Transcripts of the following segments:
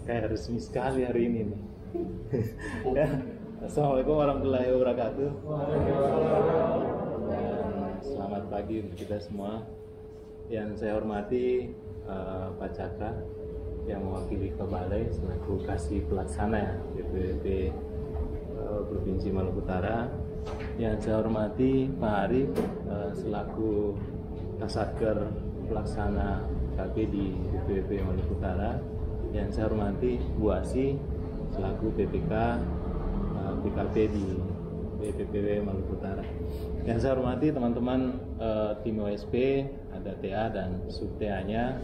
Kayak resmi sekali hari ini nih. Ya. Assalamualaikum warahmatullahi wabarakatuh. Dan selamat pagi untuk kita semua. Yang saya hormati Pak Cakra yang mewakili Kebalai selaku Kasih Pelaksana ya BPWP Provinsi Maluku Utara. Yang saya hormati Pak Arif selaku Kasatker Pelaksana KP di BPWP Maluku Utara. Yang saya hormati Bu Asi selaku PPK PKP di BPPW Maluku Utara. Yang saya hormati teman-teman tim OSP, ada TA dan sub TA-nya,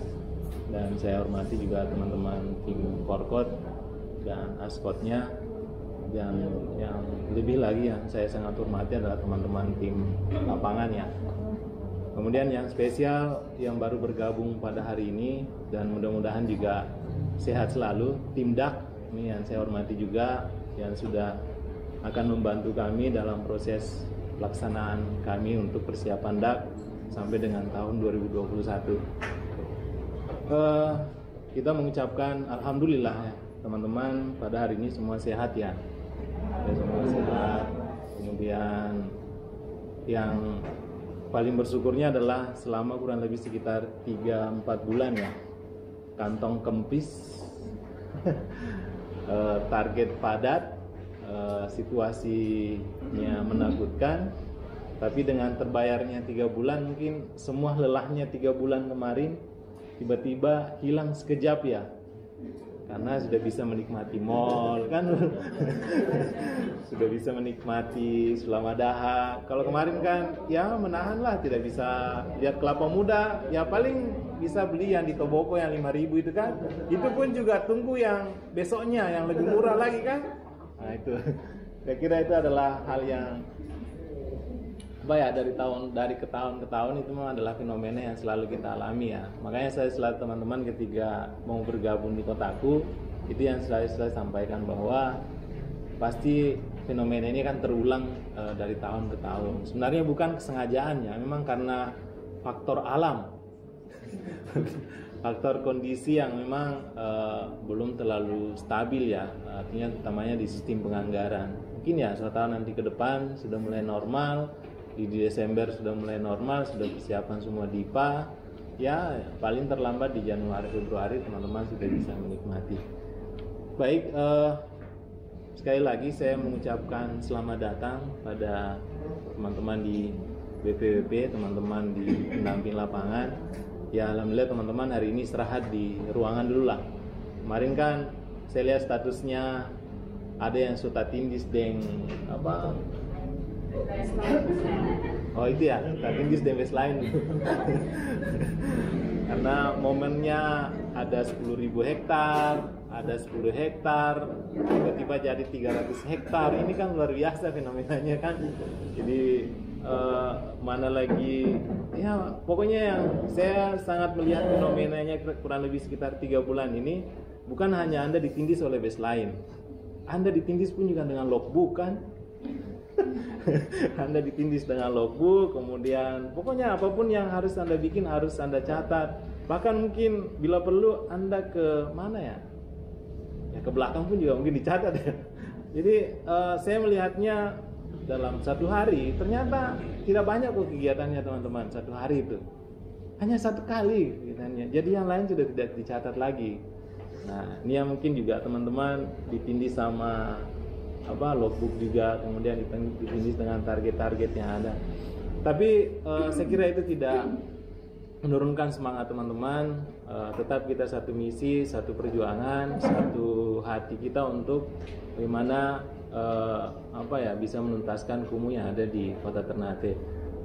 dan saya hormati juga teman-teman tim Forkot dan Askotnya, dan yang lebih lagi yang saya sangat hormati adalah teman-teman tim lapangan ya. Kemudian yang spesial yang baru bergabung pada hari ini dan mudah-mudahan juga sehat selalu, tim DAK ini yang saya hormati juga, yang sudah akan membantu kami dalam proses pelaksanaan kami untuk persiapan DAK sampai dengan tahun 2021. Kita mengucapkan alhamdulillah ya teman-teman, pada hari ini semua sehat ya, semua sehat. Kemudian yang paling bersyukurnya adalah selama kurang lebih sekitar 3-4 bulan ya, kantong kempis, target padat, situasinya menakutkan, tapi dengan terbayarnya 3 bulan mungkin semua lelahnya 3 bulan kemarin tiba-tiba hilang sekejap ya, karena sudah bisa menikmati mall kan. Sudah bisa menikmati Sulamadaha. Kalau kemarin kan ya menahan lah, tidak bisa lihat kelapa muda, ya paling bisa beli yang di Toboko yang 5.000 itu kan, itu pun juga tunggu yang besoknya yang lebih murah lagi kan. Nah itu saya kira itu adalah hal yang dari tahun ke tahun itu memang adalah fenomena yang selalu kita alami ya. Makanya saya selalu teman-teman ketika mau bergabung di kotaku, itu yang selalu saya sampaikan bahwa pasti fenomena ini kan terulang dari tahun ke tahun. Sebenarnya bukan kesengajaannya, memang karena faktor alam, faktor kondisi yang memang belum terlalu stabil ya, artinya utamanya di sistem penganggaran. Mungkin ya 1 tahun nanti ke depan sudah mulai normal, di Desember sudah mulai normal, sudah persiapan semua DIPA, ya paling terlambat di Januari Februari teman-teman sudah bisa menikmati. Baik, sekali lagi saya mengucapkan selamat datang pada teman-teman di BPWP, teman-teman di pendamping lapangan. Ya alhamdulillah teman-teman hari ini istirahat di ruangan dulu lah. Kemarin kan saya lihat statusnya ada yang suka tindis deng apa? Oh itu ya, tindis deng lain. Karena momennya ada 10.000 hektar, ada 10 hektar, tiba-tiba jadi 300 hektar. Ini kan luar biasa fenomenanya kan. Jadi mana lagi ya, pokoknya yang saya sangat melihat fenomenanya kurang lebih sekitar 3 bulan ini, bukan hanya Anda ditindis oleh baseline, Anda ditindis pun juga dengan logbook kan. Anda ditindis dengan logbook, kemudian pokoknya apapun yang harus Anda bikin harus Anda catat. Bahkan mungkin bila perlu Anda ke mana ya, ya ke belakang pun juga mungkin dicatat ya. Jadi saya melihatnya dalam 1 hari ternyata tidak banyak kok kegiatannya teman-teman. 1 hari itu hanya 1 kali kegiatannya, jadi yang lain sudah tidak dicatat lagi. Nah ini yang mungkin juga teman-teman ditindis sama logbook juga, kemudian ditindis dengan target-target yang ada. Tapi saya kira itu tidak menurunkan semangat teman-teman. Tetap kita satu misi, satu perjuangan, satu hati kita untuk bagaimana bisa menuntaskan kumuh yang ada di Kota Ternate.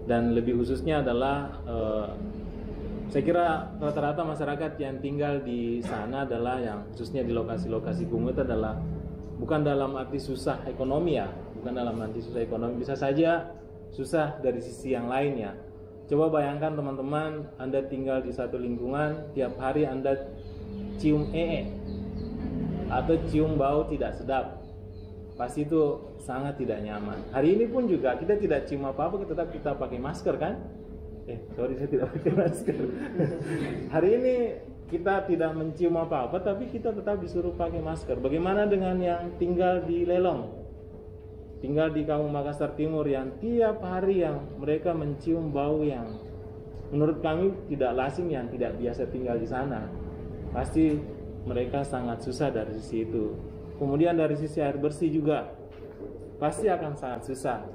Dan lebih khususnya adalah saya kira rata-rata masyarakat yang tinggal di sana adalah yang khususnya di lokasi-lokasi kumuh itu adalah bukan dalam arti susah ekonomi ya, bukan dalam arti susah ekonomi, bisa saja susah dari sisi yang lainnya. Coba bayangkan teman-teman, Anda tinggal di satu lingkungan, tiap hari Anda cium atau cium bau tidak sedap, pasti itu sangat tidak nyaman. Hari ini pun juga kita tidak cium apa-apa, tetap kita pakai masker kan. Sorry saya tidak pakai masker. Hari ini kita tidak mencium apa-apa, tapi kita tetap disuruh pakai masker. Bagaimana dengan yang tinggal di Lelong, tinggal di Kampung Makassar Timur, yang tiap hari yang mereka mencium bau yang menurut kami tidak lazim, yang tidak biasa tinggal di sana? Pasti mereka sangat susah dari sisi itu. Kemudian dari sisi air bersih juga pasti akan sangat susah.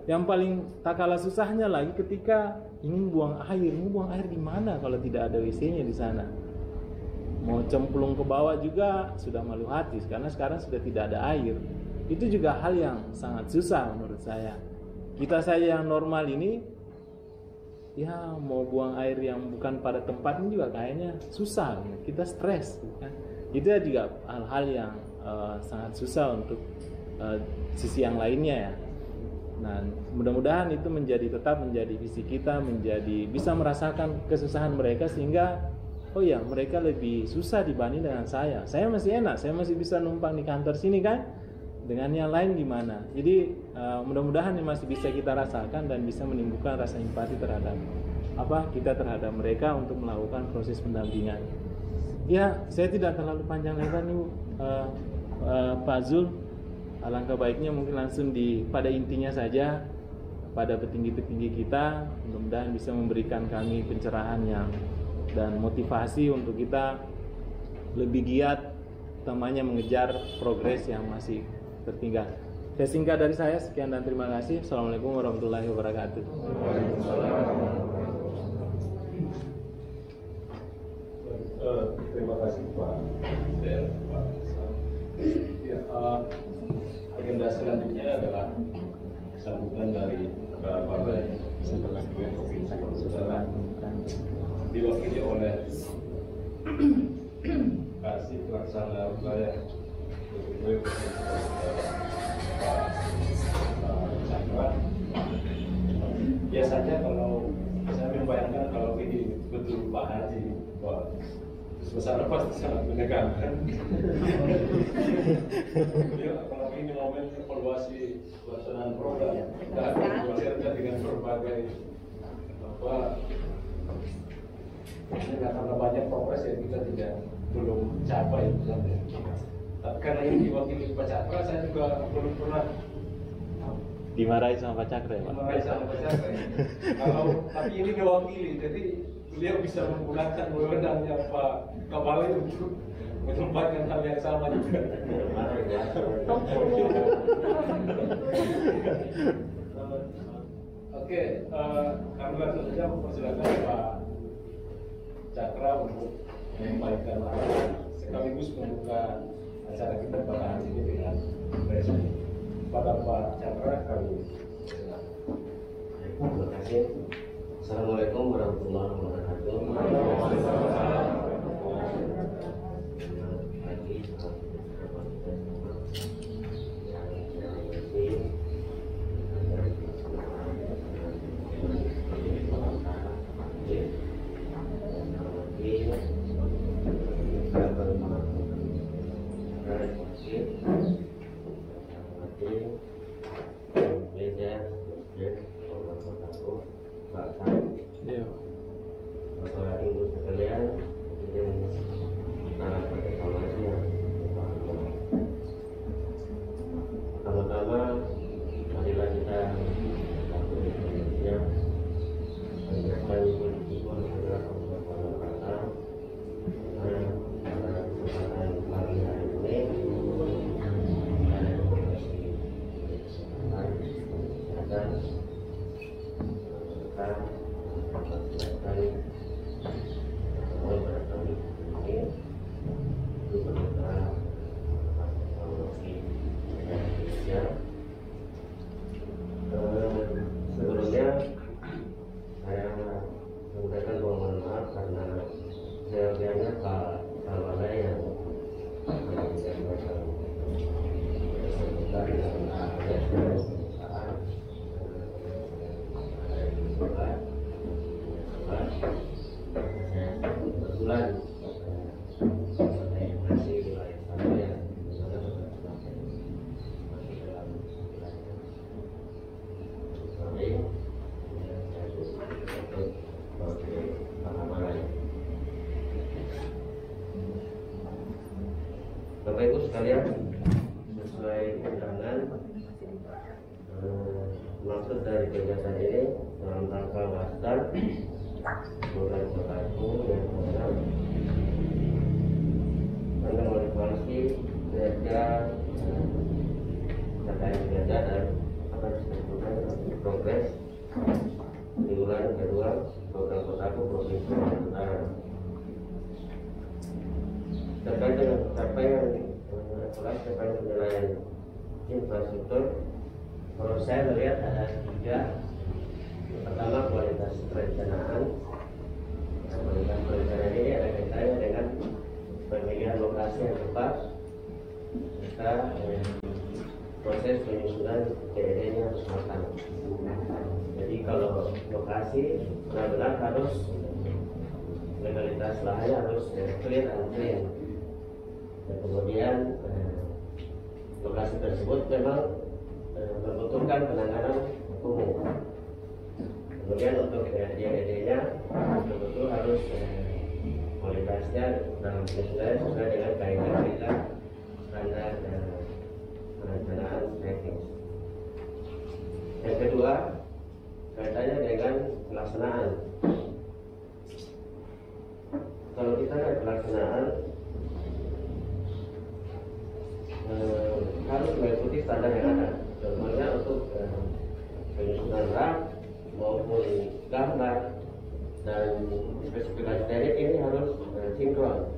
Yang paling tak kalah susahnya lagi ketika ingin buang air. Mau buang air di mana kalau tidak ada WC-nya di sana? Mau cemplung ke bawah juga sudah malu hati karena sekarang sudah tidak ada air. Itu juga hal yang sangat susah menurut saya. Kita saja yang normal ini, ya mau buang air yang bukan pada tempatnya juga kayaknya susah. Kita stres, kan? Itu juga hal-hal yang sangat susah untuk sisi yang lainnya ya. Nah, mudah-mudahan itu tetap menjadi visi kita, bisa merasakan kesusahan mereka sehingga oh ya mereka lebih susah dibanding dengan saya. Saya masih enak, saya masih bisa numpang di kantor sini kan. Dengan yang lain gimana? Jadi mudah-mudahan ini masih bisa kita rasakan dan bisa menimbulkan rasa empati terhadap terhadap mereka untuk melakukan proses pendampingan. Ya, saya tidak terlalu panjang lebar nih Pak Zul. Alangkah baiknya mungkin langsung pada intinya saja, pada petinggi-petinggi kita, mudah-mudahan bisa memberikan kami pencerahan dan motivasi untuk kita lebih giat utamanya mengejar progres yang masih tertinggal. Saya singkat dari saya, sekian dan terima kasih. Assalamualaikum warahmatullahi wabarakatuh. Terima kasih Pak. Agenda selanjutnya adalah sambutan dari Partai setelah diwakili oleh Kasih Pelaksana Wilayah Pak Cakra. Biasanya kalau saya membayangkan kalau ini betul Pak Haji, suasana pasti sangat menegangkan. Ya, kalau ini momen evaluasi pelaksanaan program dan dihasilkan dengan berbagai karena banyak progres yang kita belum capai. Tapi karena ini diwakili Pak Cakra, saya juga belum pernah dimarahi sama Pak Cakra ya Pak? Dimarahi sama Pak Cakra ya. Tapi ini diwakili, jadi beliau bisa menggunakan wewenangnya Pak Kapali untuk menempatkan hal yang sama juga. Oke, kami langsung saja mempersilakan Pak Cakra untuk menyampaikan sekaligus membuka acara kita pada hari ini dengan resmi. Pada Pak Cakra kami. Terima kasih. Assalamualaikum warahmatullahi wabarakatuh. Bapak Ibu sekalian, pertama-tama marilah kita mengingatkan politik adalah Allah pada kesempatan pagi hari ini dan sebelumnya saya mengucapkan permohonan maaf karena seyogianya Pak Kalwala yang menjadi masalah sebentar yang ada saat kebetulan saya masih wilayah sana yang masih dalam wilayah kami sekalian, sesuai undangan, maksud dari kegiatan ini dalam rangka wasdan bulan Kotaku yang benar karena modifikasi kerja terkait kerja dan akan disebutkan progres di bulan kedua program Kotaku Provinsi Sumatera Utara terkait dengan capaian penilaian infrastruktur. Kalau saya melihat ada 3. Pertama, kualitas perencanaan. Kualitas perencanaan ini ada kaitannya dengan pemilihan lokasi yang tepat serta proses penyusunan TED-nya harus matang. Jadi kalau lokasi benar-benar harus legalitas lahannya harus clear and clean. Dan kemudian lokasi tersebut memang membutuhkan penanganan umum. Kemudian untuk ED-nya betul-betul harus kualitasnya dalam penyusunan sesuai dengan kaidah standar perencanaan teknis. Yang kedua, kaitannya dengan pelaksanaan. Kalau kita lihat pelaksanaan harus mengikuti standar yang ada. Contohnya untuk penyusunan draft maupun gambar dan spesifikasi teknik ini harus sinkron.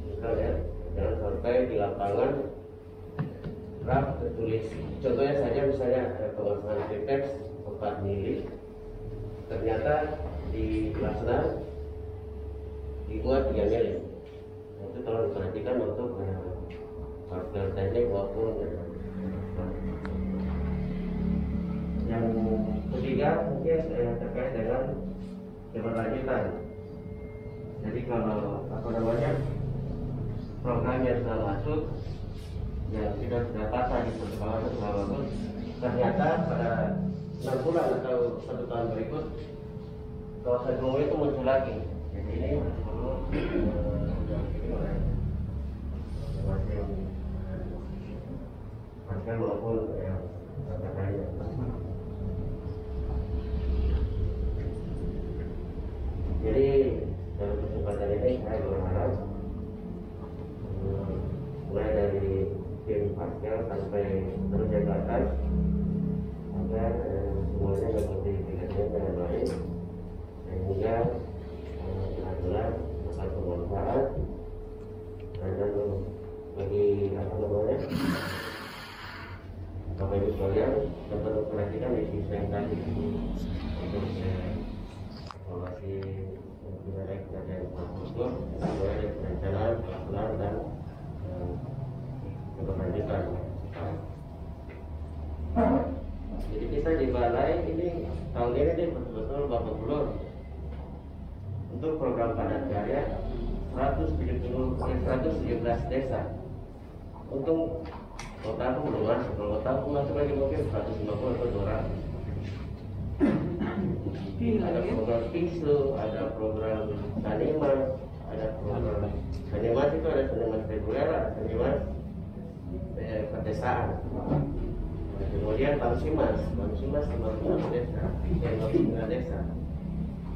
Misalnya, jangan sampai di lapangan draft tertulis. Contohnya saja misalnya pemasangan Apex 4 mili, ternyata di pelaksanaan dibuat 3 mili. Itu tolong diperhatikan untuk faktor teknik maupun yang ketiga mungkin terkait dengan keberlanjutan. Jadi kalau program yang sudah masuk yang sudah pasang di satu kawasan sudah bagus, ternyata pada 6 bulan atau 1 tahun berikut kawasan kumuh itu muncul lagi. Jadi ini perlu masker maupun terkait. Jadi dalam kesempatan ini saya berharap mulai dari tim pasca sampai terus yang ke atas agar semuanya mengikuti kegiatan dengan baik sehingga benar-benar dapat bermanfaat dan bagi Bapak Ibu sekalian dapat memperhatikan isi yang tadi untuk evaluasi mengenai kerjaan infrastruktur, mengenai perencanaan, pelaksanaan dan keberlanjutan. Jadi kita di balai ini tahun ini betul-betul babak belur untuk program padat karya 117 desa. Untuk kota aku belum masuk, kalau kota aku masuk lagi mungkin 150 atau 200. Ada program PISU, ada program sanimas, ada program sanimas itu ada sanimas reguler, ada sanimas pedesaan. Kemudian Bamsimas 50 desa, 59 desa.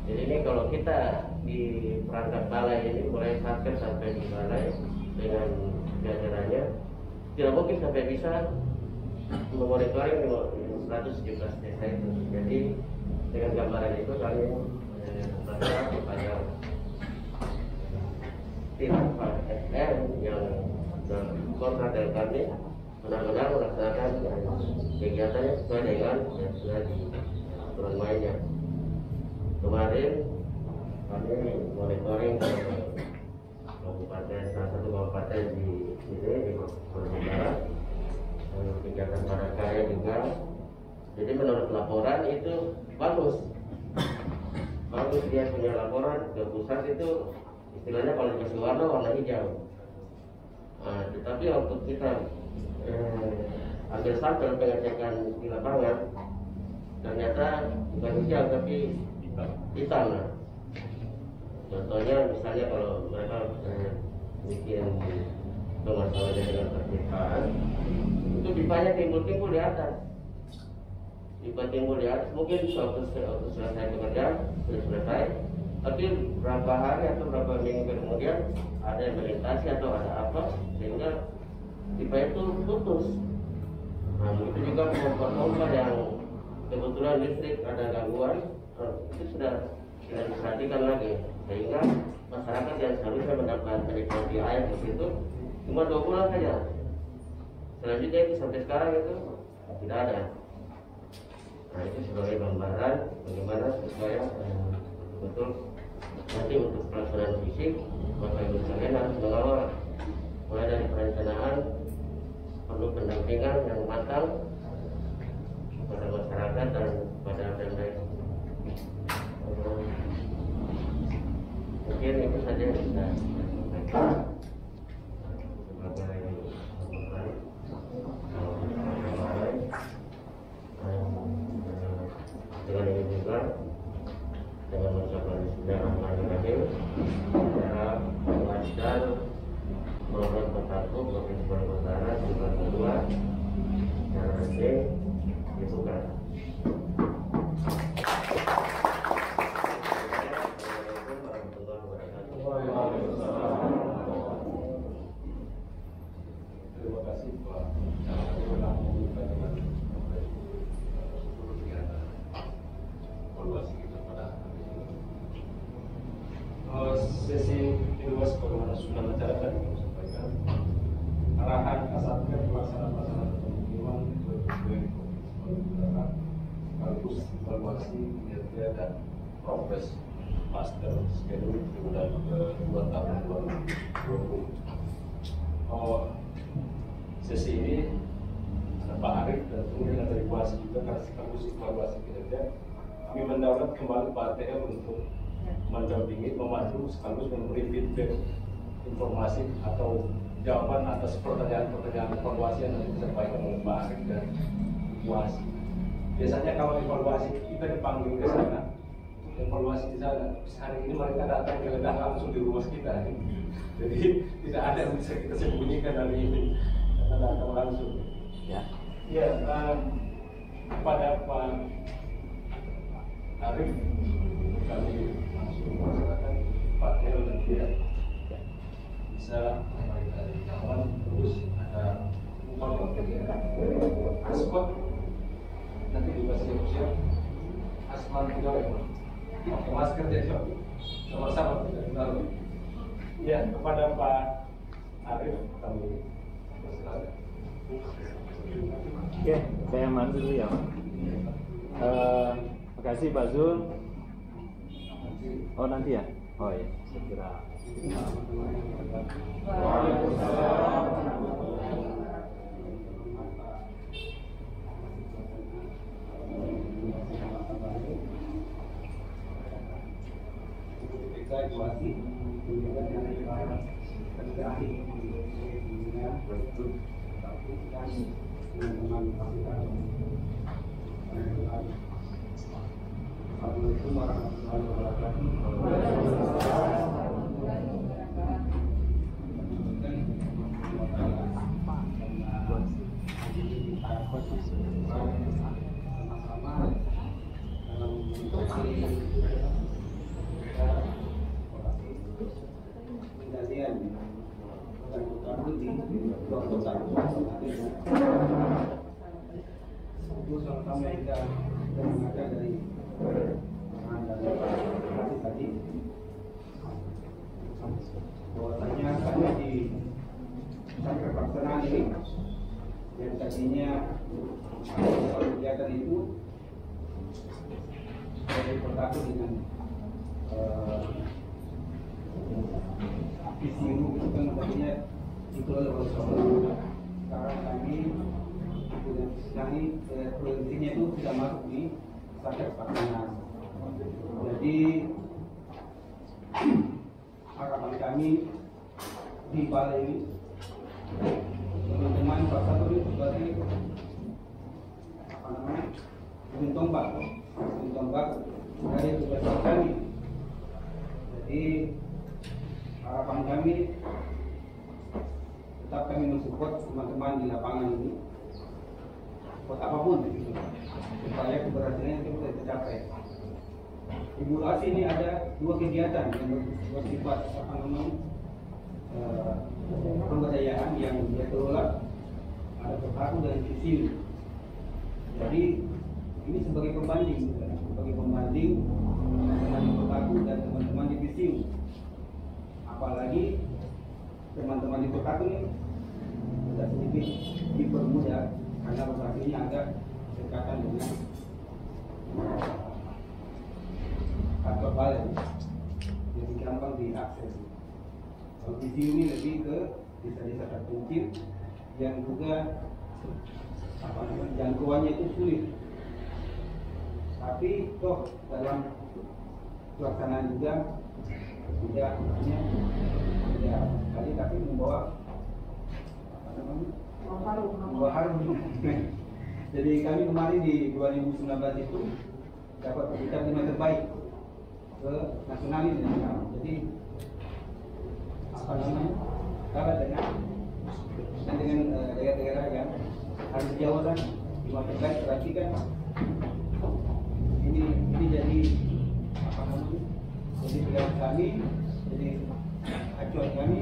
Jadi ini kalau kita di perangkat balai ini mulai satker sampai di balai dengan jajarannya tidak mungkin sampai bisa memonitoring 117 desa itu. Jadi dengan gambaran itu kami berharap kepada tim FR yang kontrak dengan kami benar-benar melaksanakan kegiatannya sesuai dengan yang sudah di aturan mainnya. Kemarin kami monitoring kabupaten, salah satu kabupaten di sini di Sulawesi Barat, kegiatan padat karya juga. Jadi menurut laporan itu bagus dia punya laporan ke pusat itu istilahnya kalau dikasih warna hijau. Tetapi waktu kita ambil sampel pengecekan di lapangan ternyata bukan hijau tapi hitam. Contohnya misalnya kalau mereka bikin masalahnya dengan tertibaan, itu pipanya timbul di atas. Pipa timbul di atas, mungkin suatu selesai pekerjaan, sudah selesai, tapi berapa hari atau berapa minggu kemudian ada yang melintasi atau ada apa, sehingga pipa itu putus. Nah, begitu juga pompa-pompa yang kebetulan listrik ada gangguan, itu sudah tidak diperhatikan lagi, sehingga masyarakat yang seharusnya mendapat menikmati air di situ cuma 2 bulan saja. Selanjutnya itu sampai sekarang itu tidak ada. Nah, itu sebagai gambaran bagaimana supaya betul nanti untuk pelaksanaan fisik Bapak Ibu sekalian harus mengawal mulai dari perencanaan, perlu pendampingan yang matang kepada masyarakat dan pada Pemda. Mungkin itu saja yang bisa sampaikan. Dengan ini juga dengan mengucapkan bismillahirrahmanirrahim, secara mengajar program Petarku Provinsi Maluku Utara bulan kedua secara resmi dibuka. Terima kasih Pak. Evaluasi kita pada sesi kedua sebagaimana sudah acara tadi kami sampaikan, arahan Kasatgas pelaksanaan pemukiman sekaligus evaluasi kinerja dan progres master schedule triwulan kedua tahun 2020. Sesi ini Pak Arif dan kemudian ada evaluasi juga karena sekaligus evaluasi kinerja. Kami mendaulat kembali Pak ATM untuk mendampingi, memandu, sekaligus memberi feedback informasi atau jawaban atas pertanyaan-pertanyaan evaluasi yang nanti disampaikan oleh Pak Arif dan evaluasi. Biasanya kalau evaluasi kita dipanggil ke sana, evaluasi di sana. Hari ini mereka datang geledah langsung di rumah kita. Jadi tidak ada yang bisa kita sembunyikan hari ini, karena datang langsung. Ya. Ya, kepada Pak Arif kami langsung melaksanakan Pak Hel dan dia bisa memberikan jawaban. Terus ada Asmat nanti juga siap-siap. Asman juga pakai masker ya, sama-sama lalu. Ya, kepada Pak Arif kami persilakan. Oke, saya mandu dulu ya Pak. Terima kasih Pak Zul. Oh nanti ya? Oh iya, saya kira. Assalamualaikum warahmatullahi wabarakatuh. Bahwasanya kami di pesantren pelaksanaan ini yang tadinya kegiatan itu dari bertakut dengan visi itu kan tadinya dikelola oleh sekolah. Sekarang kami dengan kami provinsinya itu tidak masuk di pesantren pelaksanaan. Jadi harapan kami di balai ini teman-teman pasar itu sebagai apa namanya ujung tombak dari tugas kami. Jadi harapan kami tetap kami mensupport teman-teman di lapangan ini, buat apapun gitu, supaya keberhasilan itu bisa tercapai. Di Bulasi ini ada 2 kegiatan yang bersifat pemberdayaan yang dia kelola, ada Pertaku dan Visiu. Jadi ini sebagai pembanding teman-teman di Pertaku dan teman-teman di Visiu. Apalagi teman-teman di Pertaku ini sudah sedikit dipermudah karena lokasinya agak dekatan dengan kantor balai, jadi gampang diakses. Kalau di sini lebih ke desa-desa terpencil yang juga jangkauannya itu sulit. Tapi toh dalam pelaksanaan juga tidak kali tapi membawa harum. Jadi kami kemarin di 2019 itu dapat peringkat 5 terbaik ke nasional ini. Jadi kalah dengan daerah-daerah yang harus Jawa kan 5 terbaik, berarti kan ini jadi jadi pilihan kami, jadi acuan kami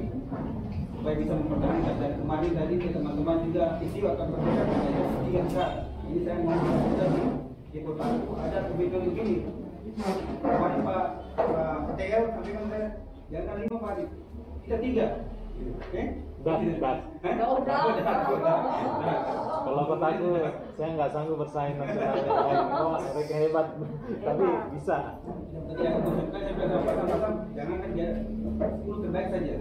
supaya bisa mempertahankan. Dan kemarin tadi teman-teman juga istiwa akan berbicara dengan 3 besar. Ini saya mau di kota ada kebijakan begini. Kemarin Pak PTL sampaikan saya jangan 5 Pak, kita 3. Oke? Kalau Pertaku saya nggak sanggup bersaing nasional yang lain. Oh, mereka hebat, tapi bisa. Jadi yang menunjukkan sampai sama-sama jangan kan dia 10 terbaik saja.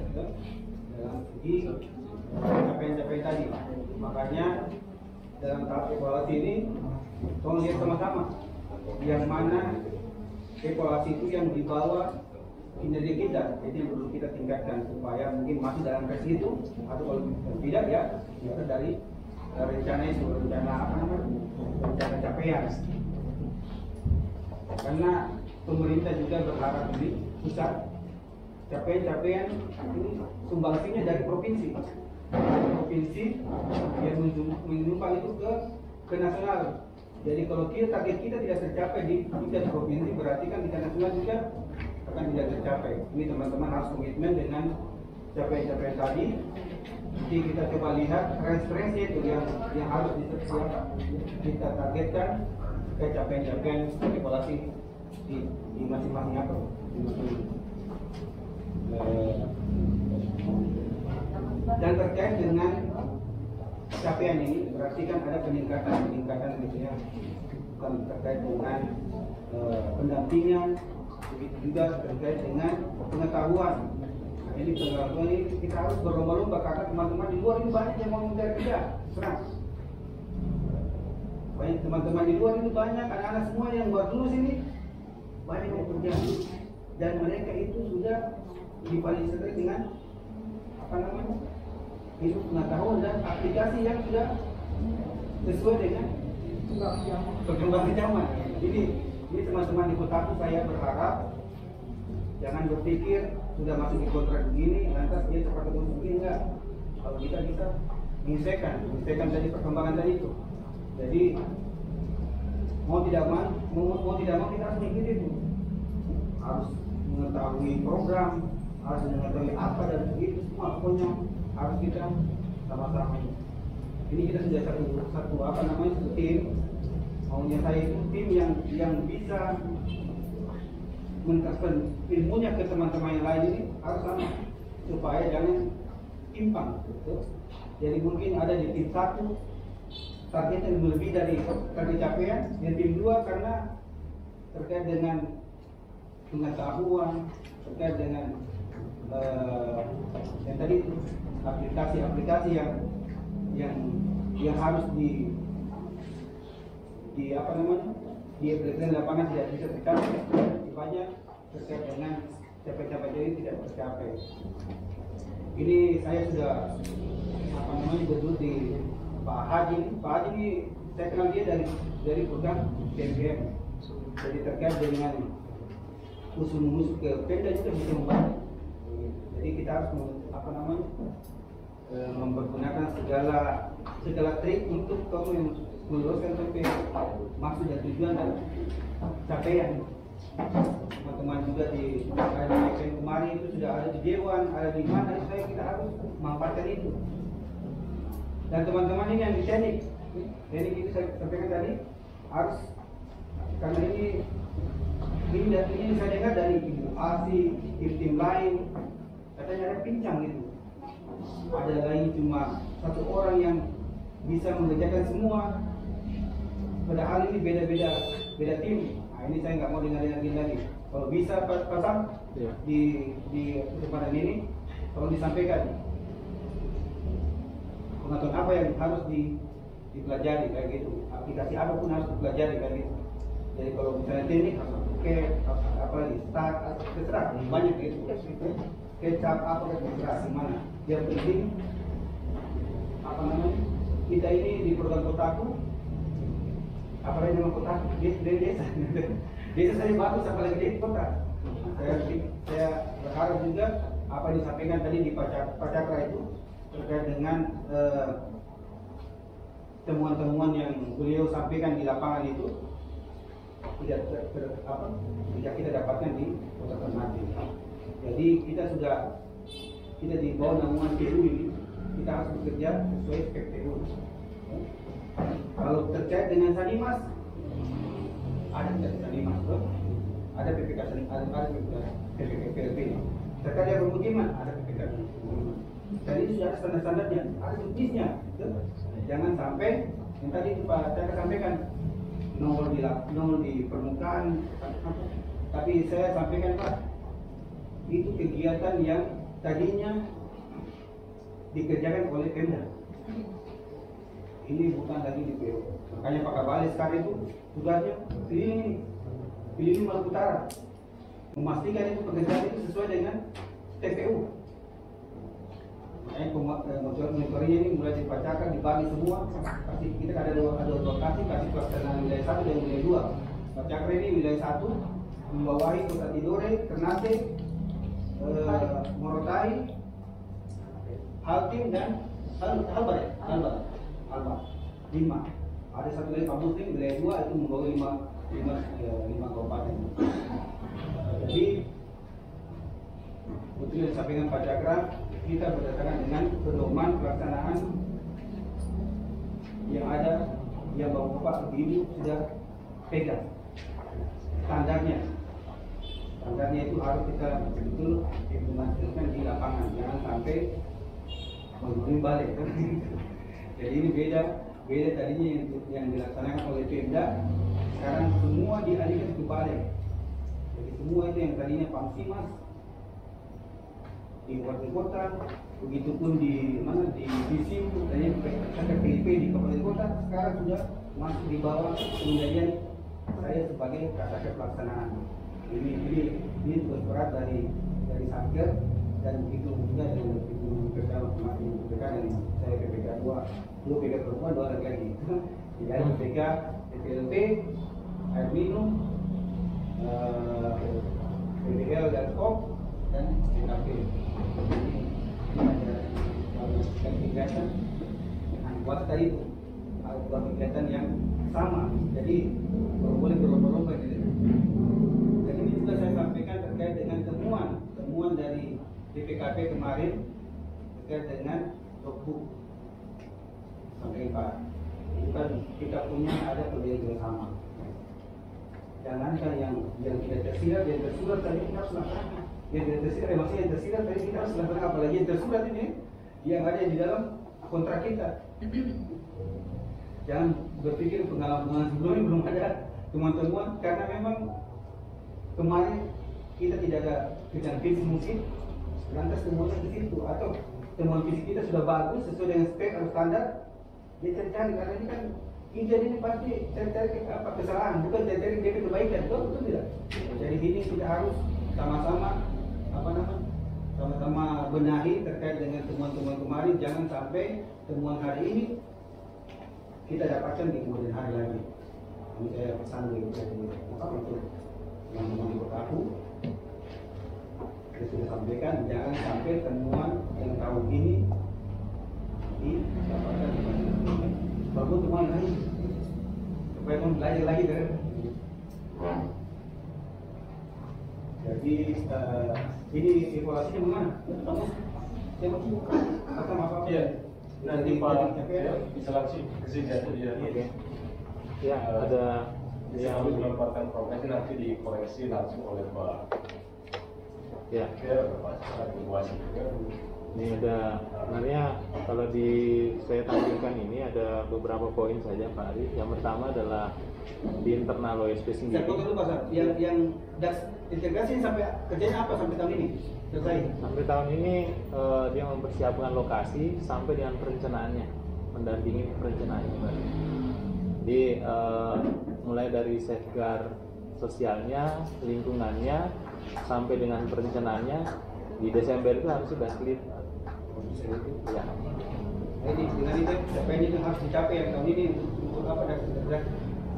Dalam segi capaian-capaian tadi. Makanya dalam tahap evaluasi ini tolong lihat sama-sama yang mana evaluasi itu yang dibawa kinerja kita, jadi perlu kita tingkatkan supaya mungkin masih dalam versi itu, atau kalau tidak ya itu dari rencana itu, rencana capaian. Karena pemerintah juga berharap di pusat capaian ini sumbangsinya dari provinsi yang menyumbang itu ke nasional. Jadi kalau target kita tidak tercapai di tingkat provinsi, berarti kan tingkat nasional juga akan tidak tercapai. Ini teman-teman harus komitmen dengan capaian-capaian tadi. Jadi kita coba lihat referensi itu yang harus kita targetkan ke capaian-capaian evaluasi di masing-masing apa. Dan terkait dengan capaian ini berarti kan ada peningkatan gitu ya, bukan terkait dengan pendampingan, begitu juga terkait dengan pengetahuan. Nah, ini pengetahuan ini kita harus berlomba-lomba karena teman-teman di luar ini banyak yang mau mencari kerja, serang. Banyak teman-teman di luar ini banyak anak-anak semua yang baru lulus ini banyak yang kerja dan mereka itu sudah difasilitasi dengan itu pengetahuan dan aplikasi yang sudah sesuai dengan perkembangan zaman. Jadi teman-teman di Kotaku saya berharap jangan berpikir sudah masuk di kontrak begini lantas dia cepat ketemu begini, enggak. Kalau kita bisa menyesuaikan tadi perkembangan tadi itu. Jadi mau tidak mau kita harus mengikuti itu, harus mengetahui program, harus mengetahui apa dan begitu semua pokoknya harus kita sama-sama. Ini kita sudah satu tim. Maunya saya itu tim yang bisa mentransfer ilmunya ke teman-teman yang lain ini harus sama supaya jangan timpang. Gitu. Jadi mungkin ada di tim 1 targetnya lebih dari target capaian, dan tim 2 karena terkait dengan pengetahuan, terkait dengan yang tadi aplikasi yang harus di aplikasi lapangan tidak bisa tercapai, banyak terkait dengan capaian ini tidak tercapai. Ini saya sudah duduk di Pak Haji. Pak Haji ini saya kenal dia dari program BMGM. Jadi terkait dengan usul ke Pemda juga bisa membantu. Jadi kita harus mempergunakan segala trik untuk kamu meluruskan sampai maksud dan tujuan dan capaian. Teman-teman juga di weekend kemarin itu sudah ada di Dewan, ada di mana, kita harus memanfaatkan itu. Dan teman-teman ini yang di teknik itu saya sampaikan tadi harus, karena ini saya dengar dari Ibu Asi, tim lain katanya ada pincang gitu. Ada lagi cuma satu orang yang bisa mengerjakan semua. Padahal ini beda tim. Nah, ini saya nggak mau dengar lagi. Kalau bisa pasang di kesempatan ini, tolong disampaikan pengetahuan apa yang harus dipelajari kayak gitu. Aplikasi apapun harus dipelajari kayak gitu. Jadi kalau misalnya teknik, apalagi start, terserah banyak gitu. Kecap apa terserah gimana. Yang penting kita ini di program Kotaku, apalagi nama Kotaku, desa. Desa saya bagus, apalagi di kota. Saya berharap juga apa yang disampaikan tadi di Pak Cakra itu terkait dengan temuan-temuan yang beliau sampaikan di lapangan itu tidak kita dapatkan di Kota Ternate. Jadi kita di bawah naungan PU ini kita harus bekerja sesuai PPU. Kalau terkait dengan Sanimas, ada Sanimas, ada PPK Sanimas, ada PPK. Terkait dengan pemukiman, ada PPK. Dan itu sudah ada standar-standarnya, ada jenisnya. Jangan sampai yang tadi Pak Cakra sampaikan nol di permukaan, tapi saya sampaikan Pak, itu kegiatan yang tadinya dikerjakan oleh Pemda. Ini bukan lagi di PO. Makanya Pak Kabale sekarang itu tugasnya pilih Maluku Utara, memastikan itu pekerjaan itu sesuai dengan TPU. Makanya monitoringnya ini mulai dibacakan, dibagi semua. Kasih kita ada dua lokasi, kasih pelaksanaan wilayah 1 dan wilayah 2. Pak Cakra ini wilayah 1 membawahi Kota Tidore, Ternate, Morotai, Haltim dan Halbar. 5. Ada satu lagi Pak Muslim wilayah 2 itu membawa 5 kabupaten. Jadi betul yang disampaikan Pak Cakra, kita berdasarkan dengan pedoman pelaksanaan yang ada, yang Bapak Ibu sudah pegang standarnya. Standarnya itu harus kita betul-betul implementasikan di lapangan, jangan sampai mengulangi balik. Jadi ini beda tadinya yang dilaksanakan oleh Pemda, sekarang semua dialihkan ke balik. Jadi semua itu yang tadinya Pamsimas di kabupaten kota, begitupun di Bisim, tadinya PIP di kabupaten kota, sekarang sudah masuk di bawah pengendalian saya sebagai kasat pelaksanaan. Ini tugas berat dari Satker, dan begitu juga dengan PPK masing-masing PPK, dan saya PPK 2 PPK perempuan 2 lagi. Jadi ada PPK PPLP, air minum, PPL dan KOP, dan PKP. Ada kegiatan buat tadi itu ada dua kegiatan yang sama, jadi boleh berlomba-lomba gitu. Dan ini juga saya sampaikan terkait dengan temuan dari BPKP kemarin terkait dengan logbook. Sampai Pak, itu kan kita punya ada perbedaan sama. Jangankan yang tidak tersirat, yang tersurat tadi kita harus laksanakan. Yang tidak tersirat, maksudnya yang tersirat tadi kita harus laksanakan, apalagi yang tersurat ini yang ada di dalam kontrak kita. Jangan berpikir pengalaman sebelumnya belum ada temuan-temuan, karena memang kemarin kita tidak ada kerjaan fisik mungkin, lantas temuannya di situ, atau temuan fisik kita sudah bagus sesuai dengan spek atau standar, dia cari-cari, karena ini kan Injil ini pasti cari-cari apa kesalahan, bukan cari-cari dia kebaikan, betul tidak? Jadi sini kita harus sama-sama sama-sama benahi terkait dengan temuan-temuan kemarin, jangan sampai temuan hari ini kita dapatkan di kemudian hari lagi. Ini saya pesan untuk yang di Kotaku, saya sudah sampaikan, jangan sampai temuan yang tahun ini supaya mau belajar lagi kan. Jadi ini evaluasinya gimana? Kamu tembak atau apa? Iya. Nanti Pak bisa langsung ke sini aja dia. Oke. Ya, ada Bisa melemparkan progres nanti dikoreksi langsung oleh Pak. ya. Ya, Pak evaluasi juga. Ini ada sebenarnya kalau saya tampilkan ini ada beberapa poin saja Pak Ari. Yang pertama adalah di internal OSP Saya sendiri. potong dulu Pak Sar. Yang das integrasi sampai kerjanya apa sampai tahun ini? Selesai. Sampai tahun ini dia mempersiapkan lokasi sampai dengan perencanaannya, mendampingi perencanaannya Pak. Jadi mulai dari safeguard sosialnya, lingkungannya, sampai dengan perencanaannya di Desember itu harus sudah clear. Ya. Nah, ini dengan ini capaian itu harus dicapai yang tahun ini untuk apa dan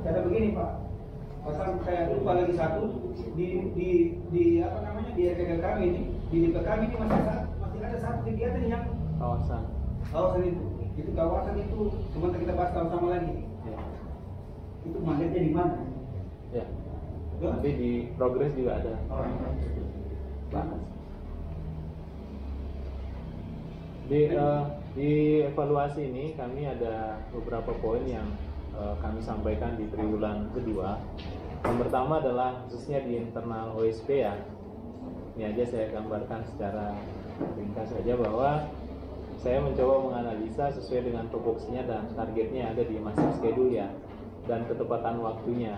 karena begini Pak. Pasal saya lupa lagi satu di apa namanya di RKK kami ini di DP kami ini masih ada satu kegiatan yang kawasan itu kawasan itu sebentar kita bahas sama-sama lagi. Ya. Itu mandatnya di mana? Ya. Nanti di progres juga ada. Bahas. Di evaluasi ini kami ada beberapa poin yang kami sampaikan di triwulan kedua. Yang pertama adalah khususnya di internal OSP ya. Ini aja saya gambarkan secara ringkas saja bahwa saya mencoba menganalisa sesuai dengan tupoksinya dan targetnya ada di master schedule ya, dan ketepatan waktunya.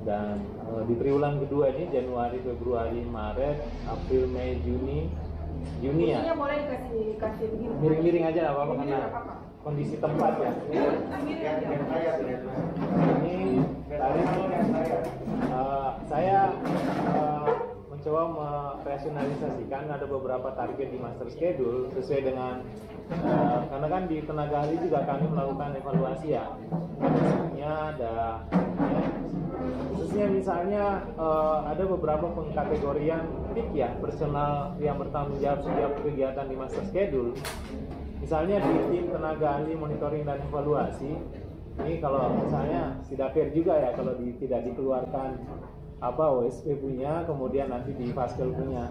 Dan di triwulan kedua ini Januari, Februari, Maret, April, Mei, Juni ya. Fungsinya boleh dikasih begini. Miring-miring aja nggak apa-apa karena kondisi tempat ya. Ini tadi saya mencoba merasionalisasikan ada beberapa target di master schedule sesuai dengan karena kan di tenaga ahli juga kami melakukan evaluasi ya. Khususnya ada ya, khususnya misalnya ada beberapa pengkategorian peak ya, personal yang bertanggung jawab setiap kegiatan di master schedule. Misalnya di tim tenaga ahli monitoring dan evaluasi, ini kalau misalnya tidak fair juga ya kalau tidak dikeluarkan apa OSP punya, kemudian nanti di Faskel punya.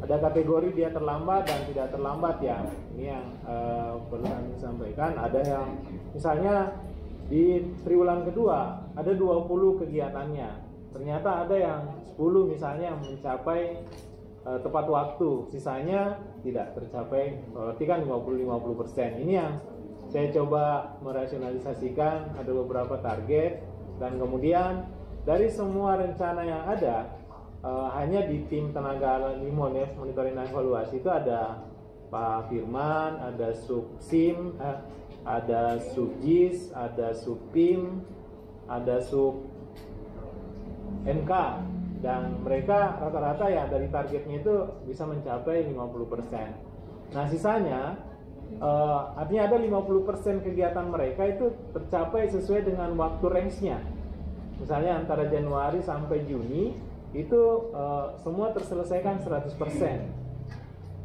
Ada kategori dia terlambat dan tidak terlambat ya. Ini yang perlu kami sampaikan. Ada yang misalnya di triwulan kedua ada 20 kegiatannya. Ternyata ada yang 10 misalnya yang mencapai tepat waktu, sisanya tidak tercapai, berarti kan 50-50%. Ini yang saya coba merasionalisasikan, ada beberapa target, dan kemudian dari semua rencana yang ada, hanya di tim tenaga ahli monitoring dan evaluasi itu ada Pak Firman, ada Subsim, ada Subjis, ada Subpim, ada Sub NK, dan mereka rata-rata ya dari targetnya itu bisa mencapai 50%. Nah sisanya artinya ada 50% kegiatan mereka itu tercapai sesuai dengan waktu range-nya. Misalnya antara Januari sampai Juni itu semua terselesaikan 100%.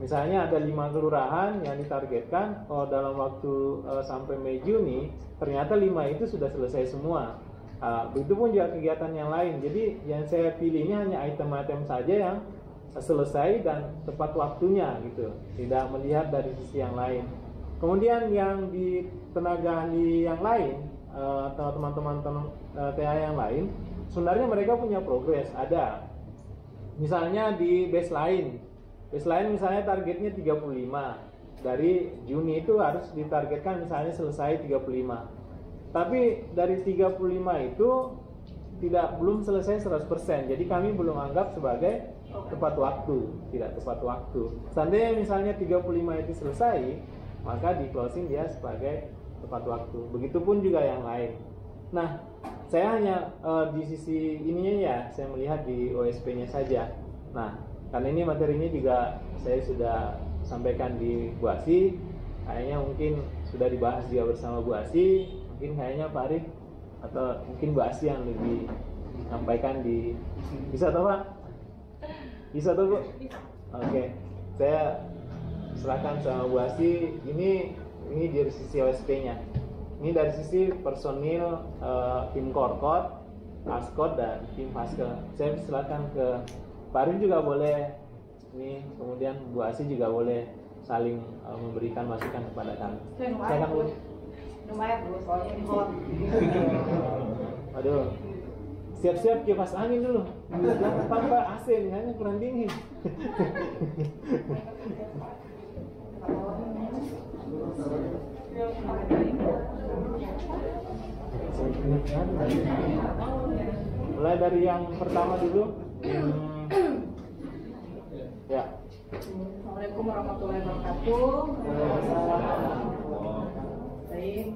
Misalnya ada 5 kelurahan yang ditargetkan dalam waktu sampai Mei Juni, ternyata 5 itu sudah selesai semua. Begitupun juga kegiatan yang lain. Jadi yang saya pilih ini hanya item-item saja yang selesai dan tepat waktunya gitu, tidak melihat dari sisi yang lain. Kemudian yang di tenaga ahli yang lain atau teman-teman TA yang lain, sebenarnya mereka punya progres, ada. Misalnya di baseline misalnya targetnya 35. Dari Juni itu harus ditargetkan misalnya selesai 35. Tapi dari 35 itu belum selesai 100%. Jadi kami belum anggap sebagai tepat waktu, tidak tepat waktu. Seandainya misalnya 35 itu selesai, maka di closing dia sebagai tepat waktu. Begitupun juga yang lain. Nah, saya hanya di sisi ininya ya, saya melihat di OSP-nya saja. Nah, karena ini materinya juga saya sudah sampaikan di Bu Asi, kayaknya mungkin sudah dibahas juga bersama Bu Asi, mungkin kayaknya Pak Arif atau mungkin Bu Asi yang lebih sampaikan di bisa toh Pak? Bisa toh Bu? Oke, saya serahkan sama Bu Asi. Ini dari sisi OSP-nya. Ini dari sisi personil tim Korkot, Askot dan tim Faske. Saya silakan ke Pak Arif juga boleh. Ini kemudian Bu Asi juga boleh saling memberikan masukan kepada kami. Saya Bu. Lumayan dulu soalnya di bawah. Aduh. Siap-siap kipas angin dulu. Jangan tanpa AC nih, hanya kurang dingin. Mulai dari yang pertama dulu. Ya. Assalamualaikum warahmatullahi wabarakatuh. Baik,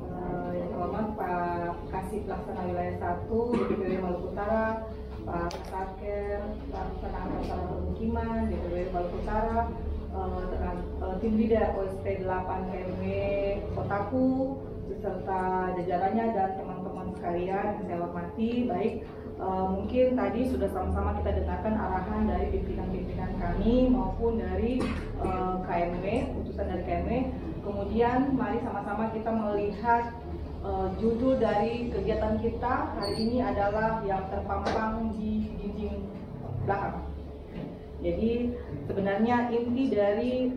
yang terhormat Pak Kasih Pelaksana Wilayah 1 DPW Maluku Utara, Pak Saker Pelaksana Angkatan Permukiman DPW Maluku Utara, tim leader OSP 8 KMW Kotaku beserta jajarannya dan teman-teman sekalian yang saya hormati. Baik, mungkin tadi sudah sama-sama kita dengarkan arahan dari pimpinan-pimpinan kami maupun dari KMW, utusan dari KMW. Kemudian mari sama-sama kita melihat judul dari kegiatan kita hari ini adalah yang terpampang di dinding belakang. Jadi sebenarnya inti dari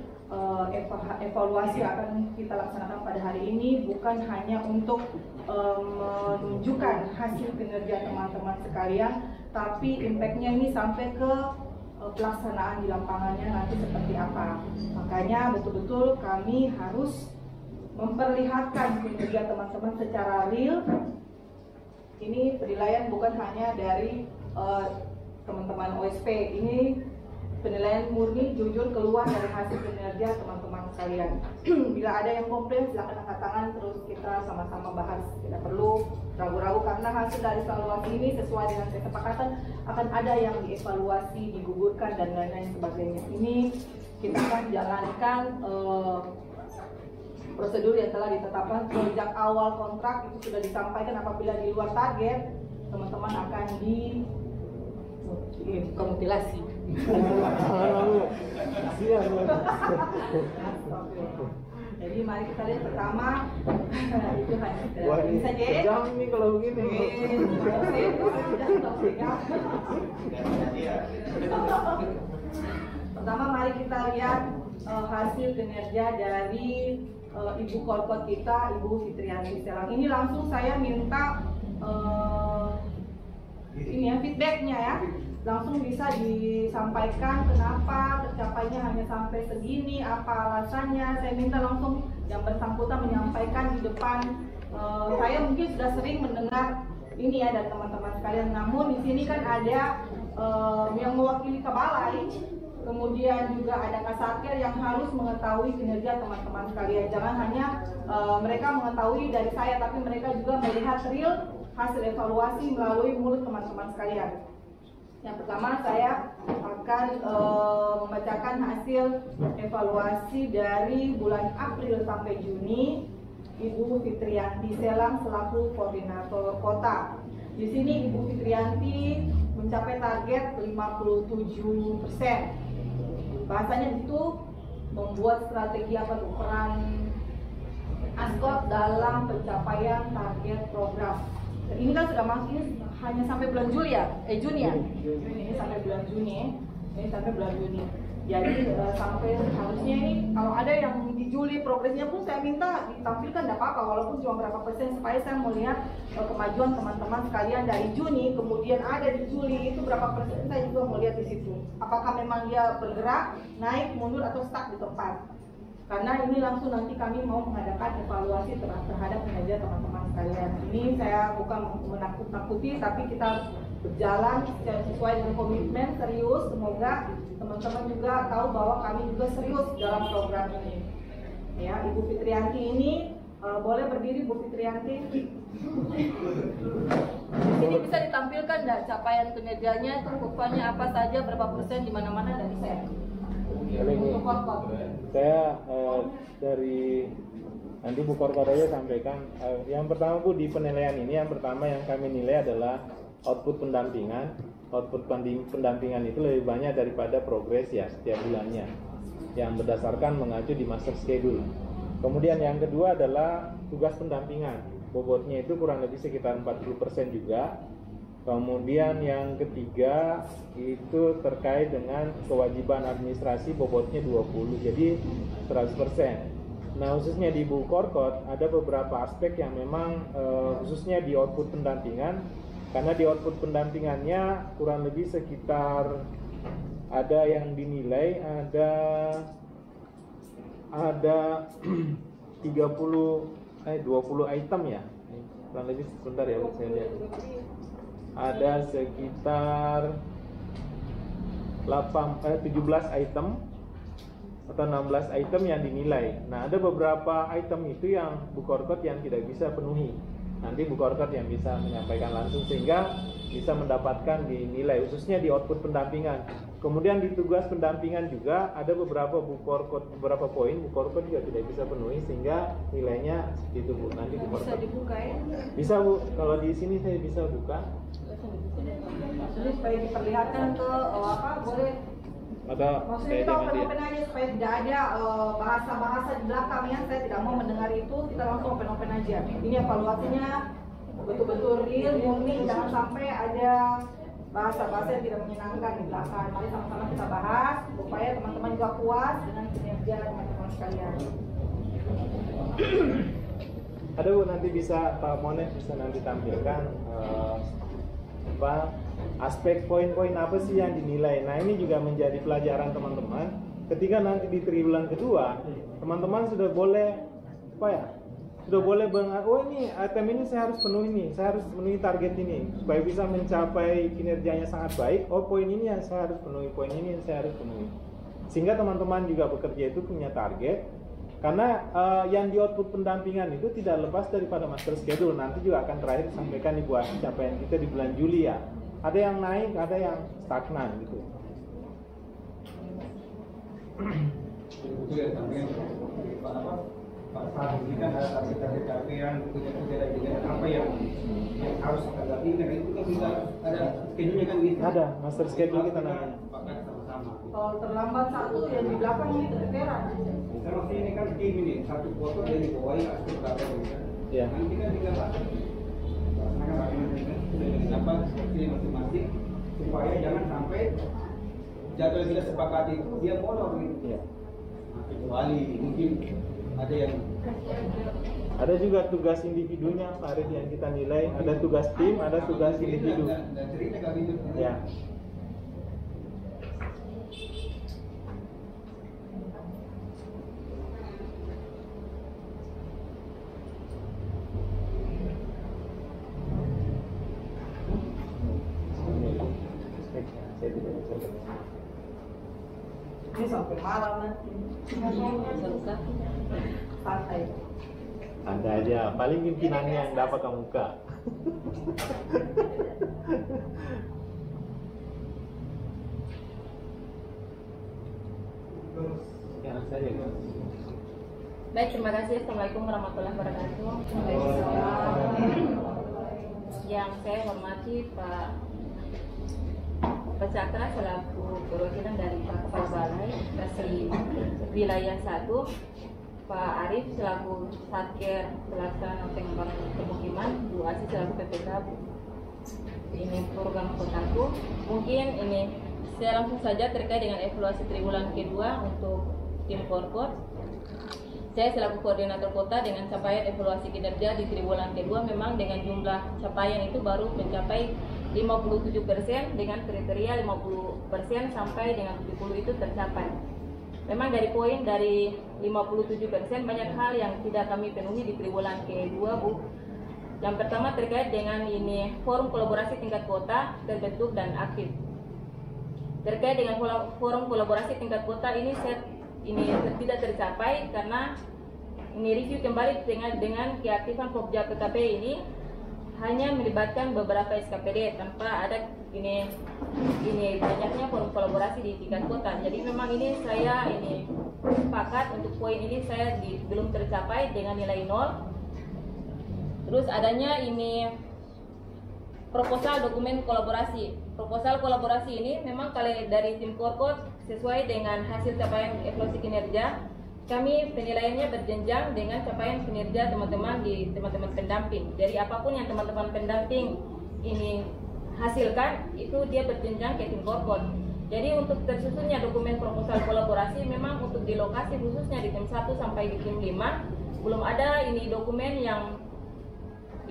evaluasi akan kita laksanakan pada hari ini bukan hanya untuk menunjukkan hasil kinerja teman-teman sekalian, tapi impactnya ini sampai ke pelaksanaan di lapangannya nanti seperti apa. Makanya betul-betul kami harus memperlihatkan kinerja teman-teman secara real. Ini penilaian bukan hanya dari teman-teman OSP, ini penilaian murni jujur keluar dari hasil kinerja teman-teman sekalian. Bila ada yang komplain silakan angkat tangan, terus kita sama-sama bahas. Tidak perlu ragu-ragu karena hasil dari evaluasi ini sesuai dengan kesepakatan akan ada yang dievaluasi, digugurkan dan lain-lain sebagainya. Ini kita akan jalankan prosedur yang telah ditetapkan sejak awal kontrak. Itu sudah disampaikan apabila di luar target teman-teman akan mutilasi. Jadi mari kita lihat pertama itu hanya ini saja. Jangan nih kalau begini. Pertama mari kita lihat hasil kinerja dari Ibu Korkot kita, Ibu Fitriyanti Selang. Ini langsung saya minta ini ya feedbacknya ya. Langsung bisa disampaikan kenapa tercapainya hanya sampai segini, apa alasannya. Saya minta langsung yang bersangkutan menyampaikan di depan. Saya mungkin sudah sering mendengar ini ya dari teman-teman sekalian. Namun di sini kan ada yang mewakili Kabalai, kemudian juga ada Kasatker yang harus mengetahui kinerja teman-teman sekalian. Jangan hanya mereka mengetahui dari saya, tapi mereka juga melihat real hasil evaluasi melalui mulut teman-teman sekalian. Yang pertama saya akan membacakan hasil evaluasi dari bulan April sampai Juni Ibu Fitriyanti Selang selaku koordinator kota. Di sini Ibu Fitriyanti mencapai target 57%. Bahasanya itu membuat strategi apa tuh peran Askot dalam pencapaian target program. Ini kan sudah masuk, ini hanya sampai bulan Juli ya? Juni ya? Juni, ini sampai bulan Juni. Ini sampai bulan Juni. Jadi sampai harusnya ini kalau ada yang di Juli progresnya pun saya minta ditampilkan, tidak apa-apa walaupun cuma berapa persen, supaya saya melihat kemajuan teman-teman sekalian dari Juni kemudian ada di Juli itu berapa persen, saya juga melihat di situ. Apakah memang dia bergerak, naik, mundur atau stuck di tempat. Karena ini langsung nanti kami mau mengadakan evaluasi terhadap kinerja teman-teman sekalian. Ini saya bukan menakut-nakuti, tapi kita berjalan sesuai dengan komitmen serius. Semoga teman-teman juga tahu bahwa kami juga serius dalam program ini. Ya, Ibu Fitriyanti ini boleh berdiri, Bu Fitriyanti. Ini bisa ditampilkan nggak capaian kinerjanya, itu kurvanya apa saja, berapa persen di mana-mana dari saya. Saya dari nanti Bu Korkot aja sampaikan. Yang pertama Bu, di penilaian ini yang pertama yang kami nilai adalah output pendampingan. Output pendampingan itu lebih banyak daripada progres ya setiap bulannya, yang berdasarkan mengacu di master schedule. Kemudian yang kedua adalah tugas pendampingan. bobotnya itu kurang lebih sekitar 40% juga. Kemudian yang ketiga itu terkait dengan kewajiban administrasi, bobotnya 20, jadi 100%. Nah, khususnya di Bu Korkot ada beberapa aspek yang memang khususnya di output pendampingan, karena di output pendampingannya kurang lebih sekitar ada yang dinilai ada 20 item ya. Kurang lebih sebentar ya saya lihat. Ada sekitar 17 item atau 16 item yang dinilai. Nah, ada beberapa item itu yang Bu Korkot yang tidak bisa penuhi. Nanti Bu Korkot yang bisa menyampaikan langsung sehingga bisa mendapatkan dinilai khususnya di output pendampingan. Kemudian di tugas pendampingan juga ada beberapa Bu Korkot, beberapa poin Bu Korkot juga tidak bisa penuhi sehingga nilainya seperti itu Bu. Nanti Bu Korkot. Bisa dibuka ya? Bisa Bu, kalau di sini saya bisa buka. Jadi supaya diperlihatkan ke boleh. Atau Maksudnya saya kita jangan dia. open-open aja supaya tidak ada bahasa-bahasa di belakang yang saya tidak mau mendengar itu, kita langsung open-open aja. Ini evaluasinya betul-betul real, murni, jangan sampai ada bahasa-bahasa yang tidak menyenangkan di belakang. Mari sama-sama kita bahas supaya teman-teman juga puas dengan kinerja teman-teman sekalian. Ada Bu, nanti bisa Pak Monet bisa nanti tampilkan aspek poin-poin apa sih yang dinilai. Nah, ini juga menjadi pelajaran teman-teman. Ketika nanti di triwulan kedua, teman-teman sudah boleh sudah boleh oh ini item ini saya harus penuhi nih, saya harus penuhi target ini supaya bisa mencapai kinerjanya sangat baik. Oh, poin ini yang saya harus penuhi, poin ini yang saya harus penuhi. Sehingga teman-teman juga bekerja itu punya target. Karena yang di output pendampingan itu tidak lepas daripada master schedule. Nanti juga akan terakhir disampaikan di buah capaian kita di bulan Juli ya. Ada yang naik, ada yang stagnan gitu. Itu ya sampai Pak Sadi ini kan ada target capaian, kegiatan apa yang harus kita lakukan, itu kan bisa ada schedule-nya kan gitu. Ada master schedule kita namanya. Pakai sama-sama. Kalau terlambat satu yang di belakang ini terkeran. Kalau ini kan tim ini satu foto dari bawah ya berapa ini. Ya. Nanti kan tinggal laksanakan bagaimana apa seperti masing-masing supaya jangan sampai jadwal yang kita sepakati itu dia molor gitu. Ya. Nah, kecuali mungkin ada yang Ada juga tugas individunya Pak Arif yang kita nilai. Ada tugas tim, ada tugas individu. dan cerita kayak gitu. Ya. Ini sampai malam nanti. Santai. Anda aja, paling pimpinannya yang dapat kamu buka. Ya, saya kan. Baik, terima kasih. Assalamualaikum warahmatullahi wabarakatuh. Yang saya hormati Pak Cakra selaku perwakilan dari Pak Kepala Balai Kasih Wilayah 1, Pak Arif selaku Satker Pelaksana Pengembangan Pemukiman, Bu Asi selaku PPK ini program kotaku. Mungkin ini saya langsung saja terkait dengan evaluasi triwulan kedua untuk tim Korkot. Saya selaku koordinator kota dengan capaian evaluasi kinerja di triwulan kedua memang dengan jumlah capaian itu baru mencapai 57% dengan kriteria 50% sampai dengan 70 itu tercapai. Memang dari poin dari 57% banyak hal yang tidak kami penuhi di triwulan kedua, Bu. Yang pertama terkait dengan ini forum kolaborasi tingkat kota terbentuk dan aktif. Terkait dengan forum kolaborasi tingkat kota ini tidak tercapai karena ini review kembali dengan keaktifan Pokja PKP ini hanya melibatkan beberapa SKPD tanpa ada ini banyaknya forum kolaborasi di tingkat kota. Jadi memang ini saya sepakat untuk poin ini saya belum tercapai dengan nilai 0. Terus adanya proposal dokumen kolaborasi. Proposal kolaborasi ini memang kalau dari tim Korkot sesuai dengan hasil capaian evaluasi kinerja kami penilaiannya berjenjang dengan capaian kinerja teman-teman di teman-teman pendamping. Jadi apapun yang teman-teman pendamping ini hasilkan, itu dia berjenjang ke tim korpot. Jadi untuk tersusunnya dokumen proposal kolaborasi memang untuk di lokasi khususnya di tim 1 sampai di tim 5 belum ada ini dokumen yang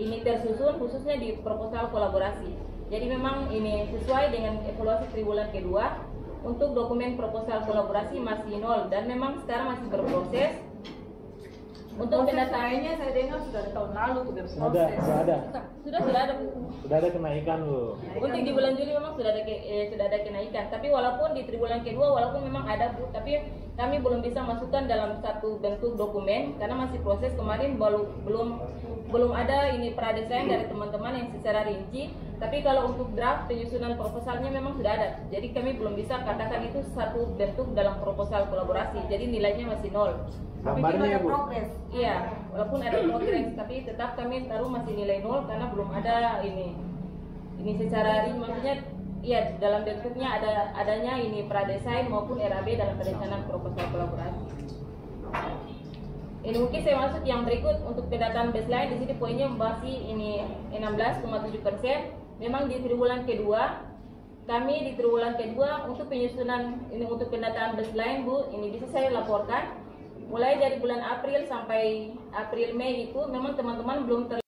ini tersusun khususnya di proposal kolaborasi. Jadi memang ini sesuai dengan evaluasi triwulan kedua. Untuk dokumen proposal kolaborasi masih nol dan memang sekarang masih berproses. Untuk kayaknya saya dengar sudah ada tahun lalu berproses. Sudah ada. Sudah ada kenaikan loh. Untuk di bulan Juli memang sudah ada kenaikan. Tapi walaupun di triwulan kedua walaupun memang ada Bu, tapi kami belum bisa masukkan dalam satu bentuk dokumen karena masih proses. Kemarin belum ada ini pradesain dari teman-teman yang secara rinci. Tapi kalau untuk draft penyusunan proposalnya memang sudah ada. Jadi kami belum bisa katakan itu satu bentuk dalam proposal kolaborasi. Jadi nilainya masih nol. Gambarnya ya Bu? Iya, walaupun ada progres, tapi tetap kami taruh masih nilai nol karena belum ada ini secara maksudnya iya dalam bentuknya adanya ini pradesain maupun RAB dalam perencanaan proposal kolaborasi. Ini mungkin saya masuk yang berikut untuk pendataan baseline. Di sini poinnya masih ini 16,7%. Memang di triwulan kedua kami untuk penyusunan ini untuk pendataan baseline Bu, ini bisa saya laporkan mulai dari bulan April sampai April Mei itu memang teman-teman belum